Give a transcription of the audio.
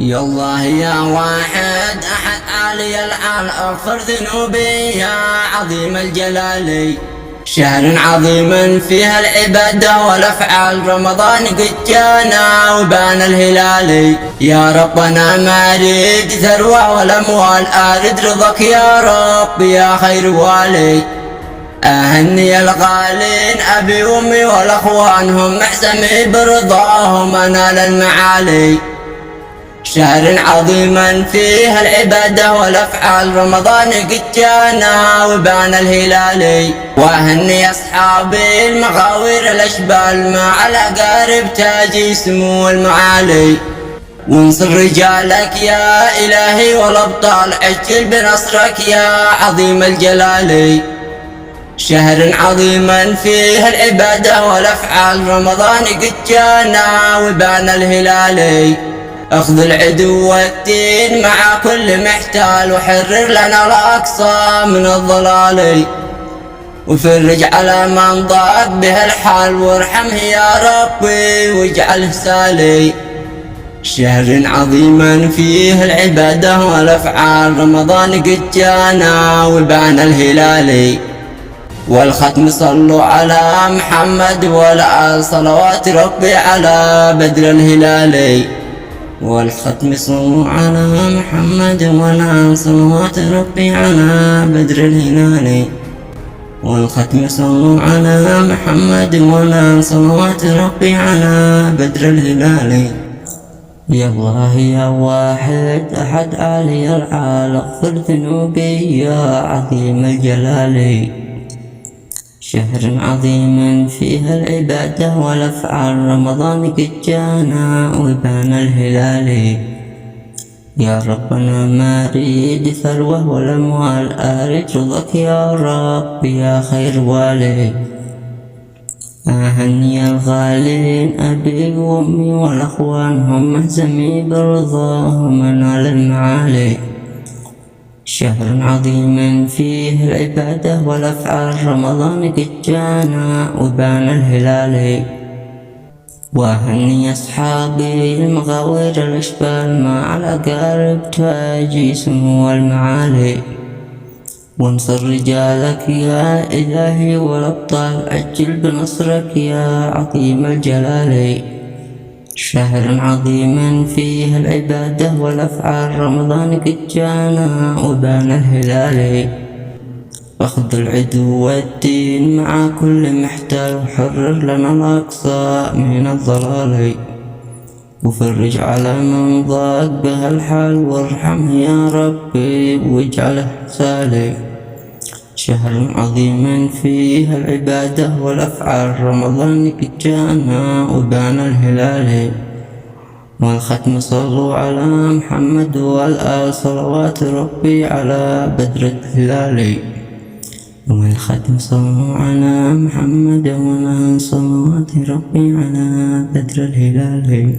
يا الله يا واحد أحد عالي العال اغفر ذنوبي يا عظيم الجلال. شهر عظيم فيها العبادة والأفعال، رمضان قد جانا وبان الهلال. يا ربنا ما أريد ثروة والأموال، أريد رضاك يا رب يا خير والي. أهني الغالين أبي وأمي والأخوان، هم محسمي برضاهم أنال المعالي. شهر عظيما فيها العبادة والأفعال، رمضان قد جانا وبان الهلال. وأهني أصحابي المغاوير الأشبال، مع الأقارب تاجي سمو المعالي. وانصر رجالك يا إلهي والأبطال، عجل بنصرك يا عظيم الجلال. شهر عظيما فيه العبادة والأفعال، رمضان قد جانا وبان الهلال. اخذ العدو والدين مع كل محتال، وحرر لنا الأقصى من الضلال. وفرج على من ضاق به الحال، وارحمه يا ربي واجعله سالي. شهر عظيما فيه العبادة والأفعال، رمضان قد جانا وبان الهلال. والختم صلوا على محمد والآل، صلوات ربي على بدر الهلال. والختم صلوا على محمد والآل، صلوات ربي على بدر الهلال. والختم صلوا على محمد والآل، صلوات ربي على بدر الهلال. يا الله يا واحد أحد عالي العال، اغفر ذنوبي يا عظيم الجلال. شهر عظيم فيها العبادة والأفعال، رمضان قد جانا وبان الهلال. يا ربنا ما أريد ثروة والأموال، أريد رضاك يا رب يا خير والي. أهني الغالين أبي وأمي والأخوان، هم مهزمي برضاهم أنال المعالي. شهر عظيم فيه العبادة والأفعال، رمضان قد جانا وبان الهلال. وأهني أصحابي المغاوير الأشبال، مع الأقارب تاجي سمو المعالي. وانصر رجالك يا إلهي والأبطال، عجل بنصرك يا عظيم الجلال. شهر عظيما فيه العبادة والأفعال، رمضان قد جانا وبان الهلال. اخذ العدو والدين مع كل محتال، وحرر لنا الأقصى من الضلال. وفرج على من ضاق به الحال، وارحمه يا ربي واجعله سالي. شهر عظيما فيه العبادة والأفعال، رمضان قد جانا وبان الهلال. والختم صلوا على محمد والآل، صلوات ربي على بدر الهلال. والختم صلوا على محمد والآل، صلوات ربي على بدر الهلال.